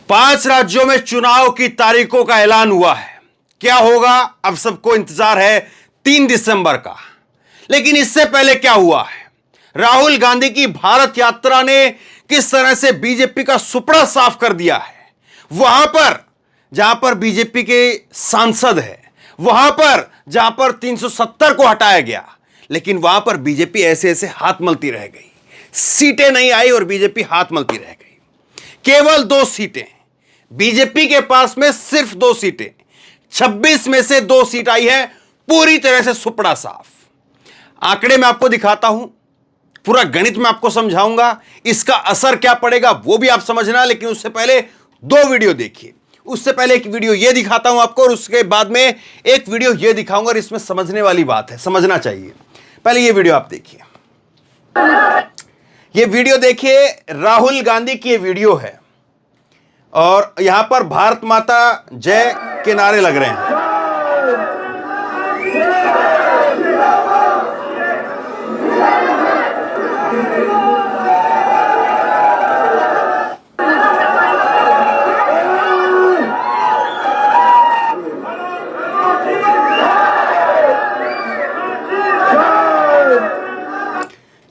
5 राज्यों में चुनाव की तारीखों का ऐलान हुआ है। क्या होगा अब सबको इंतजार है 3 दिसंबर का। लेकिन इससे पहले क्या हुआ है? राहुल गांधी की भारत यात्रा ने किस तरह से बीजेपी का सुपड़ा साफ कर दिया है। वहां पर जहां पर बीजेपी के सांसद है, वहां पर जहां पर 370 को हटाया गया, लेकिन वहां पर बीजेपी ऐसे ऐसे हाथ मलती रह गई। सीटें नहीं आई और बीजेपी हाथ मलती रह गई। केवल 2 सीटें बीजेपी के पास में, सिर्फ 2 सीटें। 26 में से 2 सीट आई है, पूरी तरह से सुपड़ा साफ। आंकड़े में आपको दिखाता हूं, पूरा गणित में आपको समझाऊंगा, इसका असर क्या पड़ेगा वो भी आप समझना। लेकिन उससे पहले 2 वीडियो देखिए। उससे पहले एक वीडियो ये दिखाता हूं आपको और उसके बाद में एक वीडियो ये दिखाऊंगा और इसमें समझने वाली बात है, समझना चाहिए। पहले ये वीडियो आप देखिए। ये वीडियो देखिए, राहुल गांधी की ये वीडियो है और यहां पर भारत माता जय के नारे लग रहे हैं।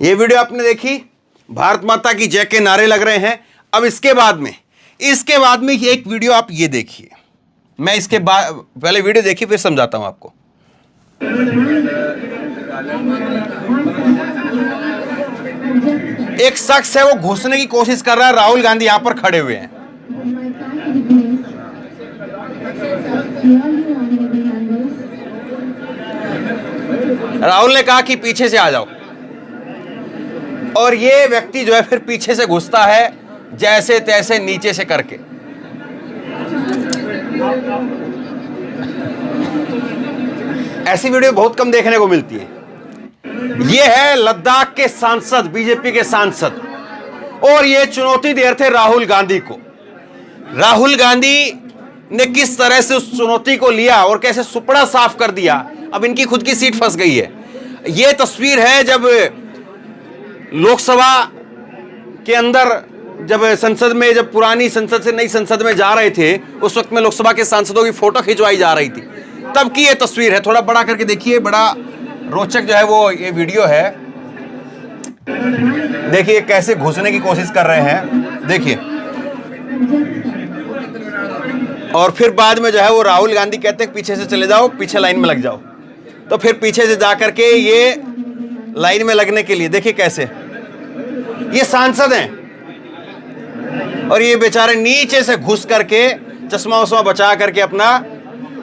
ये वीडियो आपने देखी, भारत माता की जय के नारे लग रहे हैं। अब इसके बाद में एक वीडियो आप ये देखिए। मैं इसके बाद पहले वीडियो देखिए फिर समझाता हूं आपको। एक शख्स है, वो घुसने की कोशिश कर रहा है, राहुल गांधी यहां पर खड़े हुए हैं। राहुल ने कहा कि पीछे से आ जाओ और ये व्यक्ति जो है फिर पीछे से घुसता है, जैसे तैसे नीचे से करके। ऐसी वीडियो बहुत कम देखने को मिलती है। ये है लद्दाख के सांसद, बीजेपी के सांसद, और ये चुनौती दे रहे थे राहुल गांधी को। राहुल गांधी ने किस तरह से उस चुनौती को लिया और कैसे सुपड़ा साफ कर दिया। अब इनकी खुद की सीट फंस गई है। ये तस्वीर है जब लोकसभा के अंदर, जब संसद में, जब पुरानी संसद से नई संसद में जा रहे थे, उस वक्त में लोकसभा के सांसदों की फोटो खिंचवाई जा रही थी, तब की ये तस्वीर है। थोड़ा बड़ा करके देखिए, बड़ा रोचक जो है वो ये वीडियो है। देखिए कैसे घुसने की कोशिश कर रहे हैं, देखिए। और फिर बाद में जो है वो राहुल गांधी कहते हैं पीछे से चले जाओ, पीछे लाइन में लग जाओ। तो फिर पीछे से जाकर के ये लाइन में लगने के लिए, देखिए कैसे ये सांसद हैं और ये बेचारे नीचे से घुस करके चश्मा वश्मा बचा करके अपना,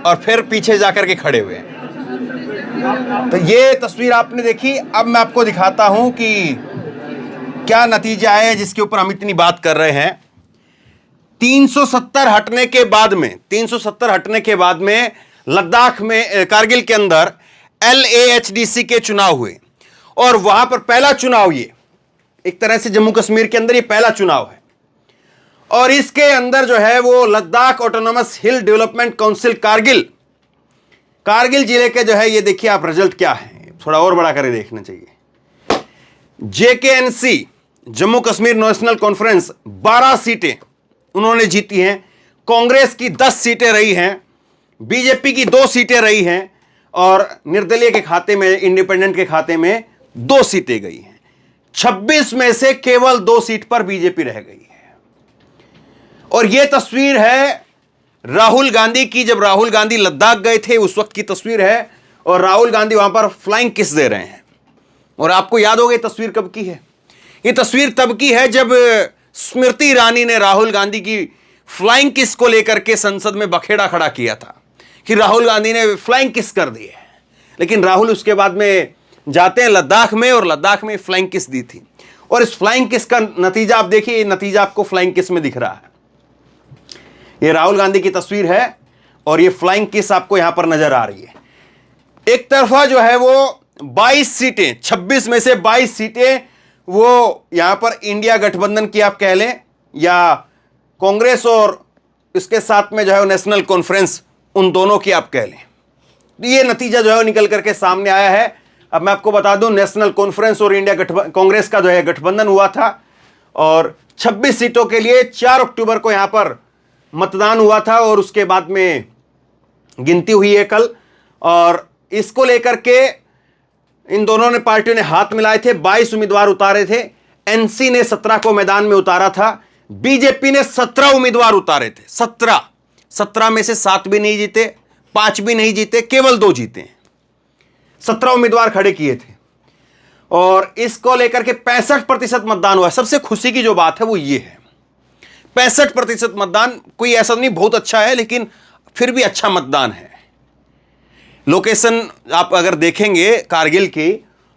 और फिर पीछे जाकर के खड़े हुए हैं। तो ये तस्वीर आपने देखी। अब मैं आपको दिखाता हूं कि क्या नतीजा है जिसके ऊपर हम इतनी बात कर रहे हैं। 370 हटने के बाद में लद्दाख में, कारगिल के अंदर LAHDC के चुनाव हुए और वहां पर पहला चुनाव, ये एक तरह से जम्मू कश्मीर के अंदर ये पहला चुनाव है। और इसके अंदर जो है वो लद्दाख ऑटोनॉमस हिल डेवलपमेंट काउंसिल कारगिल जिले के जो है, ये देखिए आप रिजल्ट क्या है, थोड़ा और बड़ा करके देखना चाहिए। JKNC Jammu Kashmir national conference 12 सीटें उन्होंने जीती हैं। कांग्रेस की 10 सीटें रही हैं, बीजेपी की 2 सीटें रही हैं और निर्दलीय के खाते में, इंडिपेंडेंट के खाते में 2 सीटें गई हैं। 26 में से केवल 2 सीट पर बीजेपी रह गई है। और यह तस्वीर है राहुल गांधी की, जब राहुल गांधी लद्दाख गए थे उस वक्त की तस्वीर है। और राहुल गांधी वहां पर फ्लाइंग किस दे रहे हैं। और आपको याद होगा ये तस्वीर कब की है? ये तस्वीर तब की है जब स्मृति ईरानी ने राहुल गांधी की फ्लाइंग किस को लेकर के संसद में बखेड़ा खड़ा किया था कि राहुल गांधी ने फ्लाइंग किस कर दी है। लेकिन राहुल उसके बाद में जाते हैं लद्दाख में और लद्दाख में फ्लाइंग किस दी थी। और इस फ्लाइंग किस का नतीजा आप देखिए, ये नतीजा आपको फ्लाइंग किस में दिख रहा है। ये राहुल गांधी की तस्वीर है और ये फ्लाइंग किस आपको यहां पर नजर आ रही है। एक तरफा जो है वो 22 सीटें, 26 में से 22 सीटें वो यहां पर इंडिया गठबंधन की आप कह लें, या कांग्रेस और इसके साथ में जो है नेशनल कॉन्फ्रेंस, उन दोनों की आप कह लें। ये नतीजा जो है निकल करके सामने आया है। अब मैं आपको बता दूं, नेशनल कॉन्फ्रेंस और इंडिया कांग्रेस का जो है गठबंधन हुआ था और 26 सीटों के लिए 4 अक्टूबर को यहां पर मतदान हुआ था और उसके बाद में गिनती हुई है कल, और इसको लेकर के इन दोनों ने पार्टियों ने हाथ मिलाए थे। 22 उम्मीदवार उतारे थे। एनसी ने 17 को मैदान में उतारा था। बीजेपी ने 17 उम्मीदवार उतारे थे। 17 में से 7 भी नहीं जीते, 5 भी नहीं जीते, केवल 2 जीते हैं। 17 उम्मीदवार खड़े किए थे और इसको लेकर के 65% मतदान हुआ। सबसे खुशी की जो बात है वो ये है, 65% मतदान। कोई ऐसा नहीं बहुत अच्छा है, लेकिन फिर भी अच्छा मतदान है। लोकेशन आप अगर देखेंगे कारगिल की,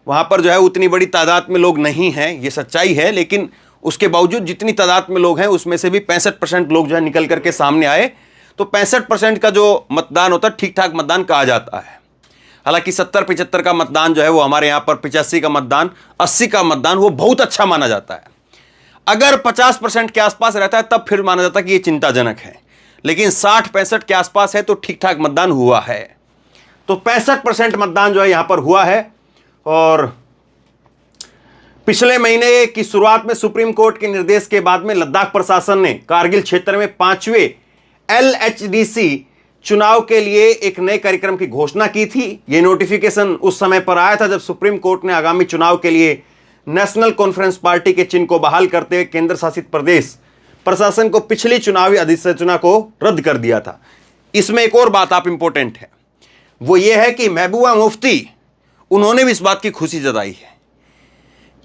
वहां पर जो है उतनी बड़ी तादाद में लोग नहीं हैं, ये सच्चाई है, लेकिन उसके बावजूद जितनी तादाद में लोग हैं उसमें से भी 65% लोग जो है निकल करके सामने आए। तो 65% का जो मतदान होता है ठीक ठाक मतदान कहा जाता है। हालांकि 70-75 का मतदान जो है वो हमारे यहाँ पर 85 का मतदान, 80 का मतदान वो बहुत अच्छा माना जाता है। अगर 50% के आसपास रहता है तब फिर माना जाता है कि ये चिंताजनक है, लेकिन 60-65 के आसपास है तो ठीक ठाक मतदान हुआ है। तो 65% मतदान जो है यहां पर हुआ है। और पिछले महीने की शुरुआत में सुप्रीम कोर्ट के निर्देश के बाद में लद्दाख प्रशासन ने कारगिल क्षेत्र में 5वें LHDC चुनाव के लिए एक नए कार्यक्रम की घोषणा की थी। यह नोटिफिकेशन उस समय पर आया था जब सुप्रीम कोर्ट ने आगामी चुनाव के लिए नेशनल कॉन्फ्रेंस पार्टी के चिन्ह को बहाल करते हुए केंद्र शासित प्रदेश प्रशासन को पिछली चुनावी अधिसूचना को रद्द कर दिया था। इसमें एक और बात आप इंपॉर्टेंट है, वो ये है कि महबूबा मुफ्ती, उन्होंने भी इस बात की खुशी जताई है।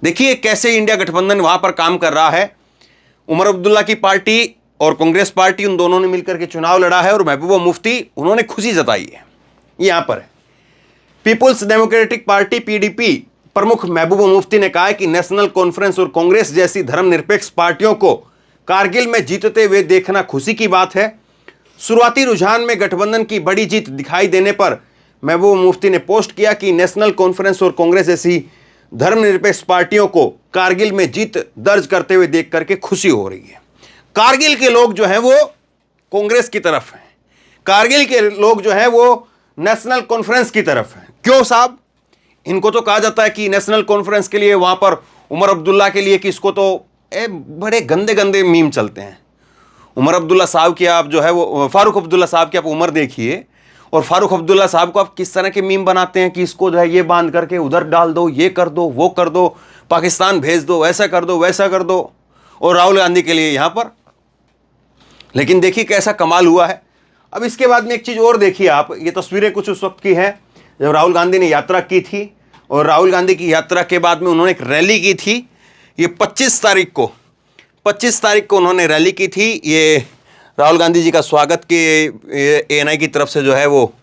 देखिए कैसे इंडिया गठबंधन वहां पर काम कर रहा है। उमर अब्दुल्ला की पार्टी और कांग्रेस पार्टी, उन दोनों ने मिलकर के चुनाव लड़ा है और महबूबा मुफ्ती उन्होंने खुशी जताई है। यहां पर है पीपुल्स डेमोक्रेटिक पार्टी PDP प्रमुख महबूबा मुफ्ती ने कहा है कि नेशनल कॉन्फ्रेंस और कांग्रेस जैसी धर्मनिरपेक्ष पार्टियों को कारगिल में जीतते हुए देखना खुशी की बात है। शुरुआती रुझान में गठबंधन की बड़ी जीत दिखाई देने पर महबूबा मुफ्ती ने पोस्ट किया कि नेशनल कॉन्फ्रेंस और कांग्रेस जैसी धर्मनिरपेक्ष पार्टियों को कारगिल में जीत दर्ज करते हुए देख करके खुशी हो रही है। कारगिल के लोग जो हैं वो कांग्रेस की तरफ हैं, कारगिल के लोग जो हैं वो नेशनल कॉन्फ्रेंस की तरफ हैं। क्यों साहब? इनको तो कहा जाता है कि नेशनल कॉन्फ्रेंस के लिए वहां पर उमर अब्दुल्ला के लिए किसको तो बड़े गंदे गंदे मीम चलते हैं। उमर अब्दुल्ला साहब की आप जो है वो फारूक अब्दुल्ला साहब की आप उम्र देखिए, और फारूक अब्दुल्ला साहब को आप किस तरह के मीम बनाते हैं कि इसको जो है ये बांध करके उधर डाल दो, ये कर दो, वो कर दो, पाकिस्तान भेज दो, ऐसा कर दो, वैसा कर दो, और राहुल गांधी के लिए यहाँ पर। लेकिन देखिए कैसा कमाल हुआ है। अब इसके बाद में एक चीज़ और देखिए आप, ये तस्वीरें कुछ उस वक्त की हैं जब राहुल गांधी ने यात्रा की थी, और राहुल गांधी की यात्रा के बाद में उन्होंने एक रैली की थी। ये 25 तारीख को उन्होंने रैली की थी। ये राहुल गांधी जी का स्वागत के ANI की तरफ से जो है वो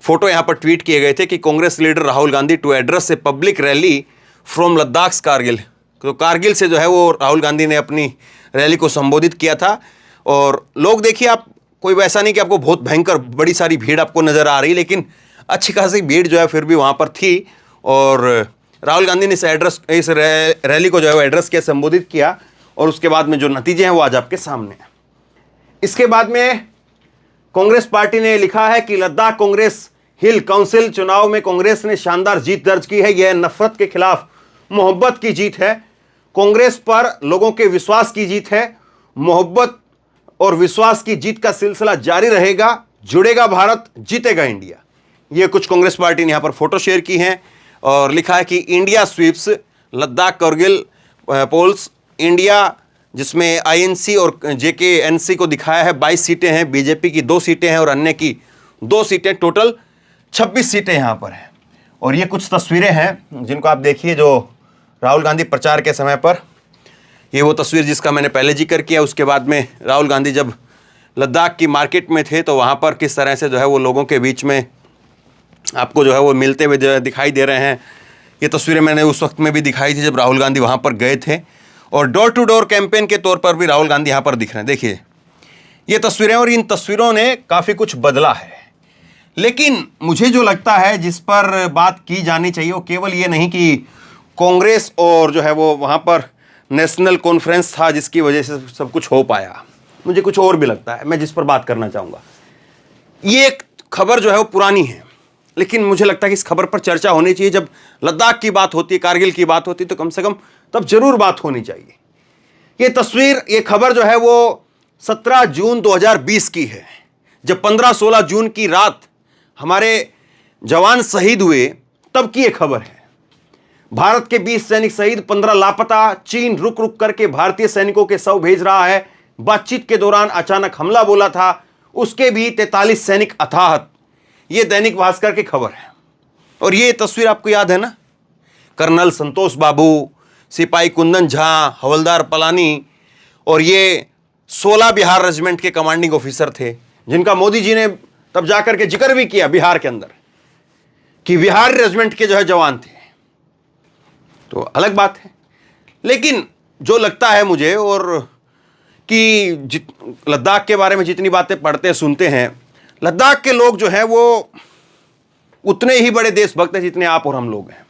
फोटो यहाँ पर ट्वीट किए गए थे कि Congress leader Rahul Gandhi to address a public rally from Ladakh Kargil. तो कारगिल से जो है वो राहुल गांधी ने अपनी रैली को संबोधित किया था। और लोग देखिए आप, कोई वैसा नहीं कि आपको बहुत भयंकर बड़ी सारी भीड़ आपको नज़र आ रही, लेकिन अच्छी खासी भीड़ जो है फिर भी वहाँ पर थी। और राहुल गांधी ने इस रैली को जो है वो एड्रेस किया, संबोधित किया, और उसके बाद में जो नतीजे हैं वो आज आपके सामने हैं। इसके बाद में कांग्रेस पार्टी ने लिखा है कि लद्दाख कांग्रेस हिल काउंसिल चुनाव में कांग्रेस ने शानदार जीत दर्ज की है। यह नफरत के खिलाफ मोहब्बत की जीत है। कांग्रेस पर लोगों के विश्वास की जीत है। मोहब्बत और विश्वास की जीत का सिलसिला जारी रहेगा। जुड़ेगा भारत, जीतेगा इंडिया। ये कुछ कांग्रेस पार्टी ने यहाँ पर फोटो शेयर की हैं और लिखा है कि India sweeps Ladakh Kargil polls. India जिसमें INC और JKNC को दिखाया है 22 सीटें हैं, बीजेपी की 2 सीटें हैं और अन्य की 2 सीटें, टोटल 26 सीटें यहाँ पर हैं। और ये कुछ तस्वीरें हैं जिनको आप देखिए जो राहुल गांधी प्रचार के समय पर, ये वो तस्वीर जिसका मैंने पहले जिक्र किया। उसके बाद में राहुल गांधी जब लद्दाख की मार्केट में थे तो वहाँ पर किस तरह से जो है वो लोगों के बीच में आपको जो है वो मिलते हुए दिखाई दे रहे हैं। ये तस्वीरें मैंने उस वक्त में भी दिखाई थी जब राहुल गांधी वहाँ पर गए थे, और डोर टू डोर कैंपेन के तौर पर भी राहुल गांधी यहाँ पर दिख रहे हैं। देखिए ये तस्वीरें, और इन तस्वीरों ने काफ़ी कुछ बदला है। लेकिन मुझे जो लगता है जिस पर बात की जानी चाहिए वो केवल ये नहीं कि कांग्रेस और जो है वो वहाँ पर नेशनल कॉन्फ्रेंस था जिसकी वजह से सब कुछ हो पाया। मुझे कुछ और भी लगता है, मैं जिस पर बात करना चाहूँगा। ये एक खबर जो है वो पुरानी है, लेकिन मुझे लगता है कि इस खबर पर चर्चा होनी चाहिए। जब लद्दाख की बात होती है, कारगिल की बात होती है, तो कम से कम तब जरूर बात होनी चाहिए। ये तस्वीर, ये खबर जो है वो 17 जून 2020 की है, जब 15-16 जून की रात हमारे जवान शहीद हुए, तब की यह खबर है। भारत के 20 सैनिक शहीद, 15 लापता। चीन रुक रुक करके भारतीय सैनिकों के शव भेज रहा है। बातचीत के दौरान अचानक हमला बोला था, उसके भी 43 सैनिक अथाहत। यह दैनिक भास्कर की खबर है। और ये तस्वीर आपको याद है ना, कर्नल संतोष बाबू, सिपाही कुंदन झा, हवलदार पलानी, और ये 16 बिहार रेजिमेंट के कमांडिंग ऑफिसर थे, जिनका मोदी जी ने तब जाकर के जिक्र भी किया बिहार के अंदर कि बिहार रेजिमेंट के जो है जवान थे। तो अलग बात है, लेकिन जो लगता है मुझे, और कि लद्दाख के बारे में जितनी बातें पढ़ते सुनते हैं, लद्दाख के लोग जो हैं वो उतने ही बड़े देशभक्त हैं जितने आप और हम लोग हैं।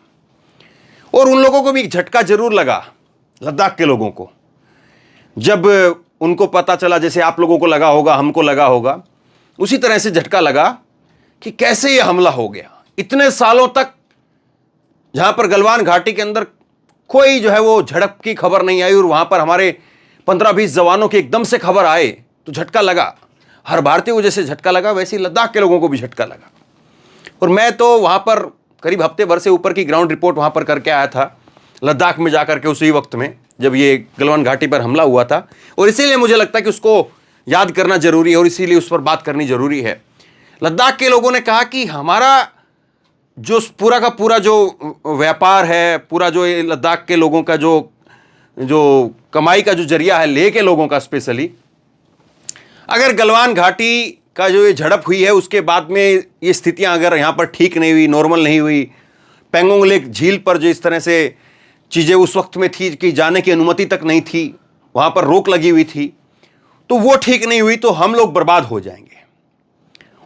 और उन लोगों को भी झटका जरूर लगा, लद्दाख के लोगों को, जब उनको पता चला, जैसे आप लोगों को लगा होगा, हमको लगा होगा, उसी तरह से झटका लगा कि कैसे ये हमला हो गया। इतने सालों तक जहां पर गलवान घाटी के अंदर कोई जो है वो झड़प की खबर नहीं आई, और वहां पर हमारे 15-20 जवानों की एकदम से खबर आए तो झटका लगा। हर भारतीय को जैसे झटका लगा, वैसे ही लद्दाख के लोगों को भी झटका लगा। और मैं तो वहां पर करीब हफ्ते भर से ऊपर की ग्राउंड रिपोर्ट वहां पर करके आया था, लद्दाख में जाकर के, उसी वक्त में जब ये गलवान घाटी पर हमला हुआ था। और इसीलिए मुझे लगता है कि उसको याद करना जरूरी है, और इसीलिए उस पर बात करनी जरूरी है। लद्दाख के लोगों ने कहा कि हमारा जो पूरा का पूरा जो व्यापार है, पूरा जो लद्दाख के लोगों का जो कमाई का जो जरिया है, लेह के लोगों का स्पेशली, अगर गलवान घाटी का जो ये झड़प हुई है उसके बाद में ये स्थितियां अगर यहाँ पर ठीक नहीं हुई, नॉर्मल नहीं हुई, पेंगोंग लेक झील पर जो इस तरह से चीज़ें उस वक्त में थी कि जाने की अनुमति तक नहीं थी, वहाँ पर रोक लगी हुई थी, तो वो ठीक नहीं हुई तो हम लोग बर्बाद हो जाएंगे।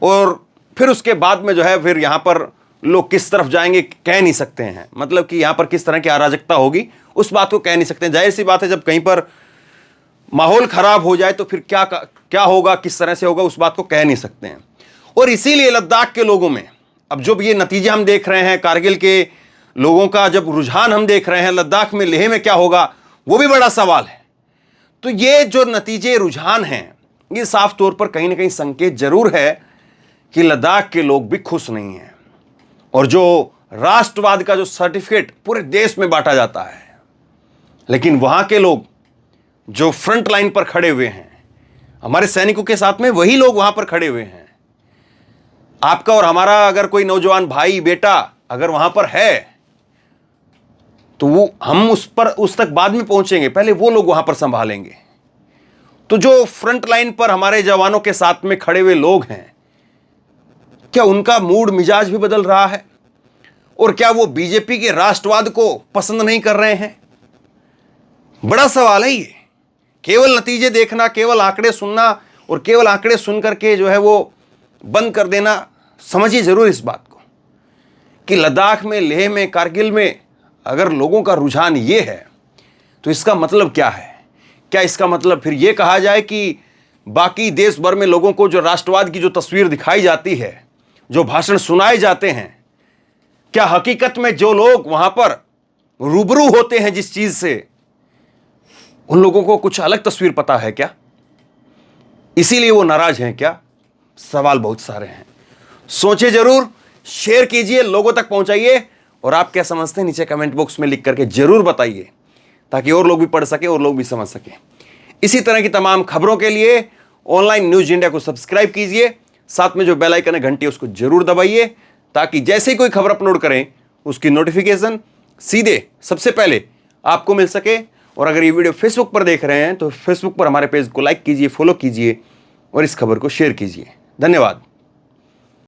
और फिर उसके बाद में जो है फिर यहाँ पर लोग किस तरफ जाएंगे कह नहीं सकते हैं, मतलब कि यहाँ पर किस तरह की अराजकता होगी उस बात को कह नहीं सकते हैं। जाहिर सी बात है, जब कहीं पर माहौल खराब हो जाए तो फिर क्या होगा, किस तरह से होगा, उस बात को कह नहीं सकते हैं। और इसीलिए लद्दाख के लोगों में अब जब ये नतीजे हम देख रहे हैं, कारगिल के लोगों का जब रुझान हम देख रहे हैं, लद्दाख में, लेह में क्या होगा वो भी बड़ा सवाल है। तो ये जो नतीजे, रुझान हैं, ये साफ तौर पर कहीं ना कहीं संकेत जरूर है कि लद्दाख के लोग भी खुश नहीं हैं। और जो राष्ट्रवाद का जो सर्टिफिकेट पूरे देश में बांटा जाता है, लेकिन वहां के लोग जो फ्रंट लाइन पर खड़े हुए हैं, हमारे सैनिकों के साथ में वही लोग वहां पर खड़े हुए हैं। आपका और हमारा अगर कोई नौजवान भाई बेटा अगर वहां पर है तो वो हम उस तक बाद में पहुंचेंगे, पहले वो लोग वहां पर संभालेंगे। तो जो फ्रंट लाइन पर हमारे जवानों के साथ में खड़े हुए लोग हैं, क्या उनका मूड मिजाज भी बदल रहा है? और क्या वो बीजेपी के राष्ट्रवाद को पसंद नहीं कर रहे हैं? बड़ा सवाल है ये। केवल नतीजे देखना, केवल आंकड़े सुनना और केवल आंकड़े सुन करके जो है वो बंद कर देना, समझिए जरूर इस बात को कि लद्दाख में, लेह में, कारगिल में अगर लोगों का रुझान ये है तो इसका मतलब क्या है? क्या इसका मतलब फिर ये कहा जाए कि बाकी देश भर में लोगों को जो राष्ट्रवाद की जो तस्वीर दिखाई जाती है, जो भाषण सुनाए जाते हैं, क्या हकीकत में जो लोग वहां पर रूबरू होते हैं जिस चीज से, उन लोगों को कुछ अलग तस्वीर पता है क्या? इसीलिए वो नाराज हैं क्या? सवाल बहुत सारे हैं। सोचिए जरूर, शेयर कीजिए, लोगों तक पहुंचाइए, और आप क्या समझते हैं नीचे कमेंट बॉक्स में लिख करके जरूर बताइए, ताकि और लोग भी पढ़ सके और लोग भी समझ सके। इसी तरह की तमाम खबरों के लिए ऑनलाइन न्यूज इंडिया को सब्सक्राइब कीजिए, साथ में जो बेल आइकन है घंटी उसको जरूर दबाइए, ताकि जैसे ही कोई खबर अपलोड करें उसकी नोटिफिकेशन सीधे सबसे पहले आपको मिल सके। और अगर ये वीडियो फेसबुक पर देख रहे हैं तो फेसबुक पर हमारे पेज को लाइक कीजिए, फॉलो कीजिए और इस खबर को शेयर कीजिए। धन्यवाद।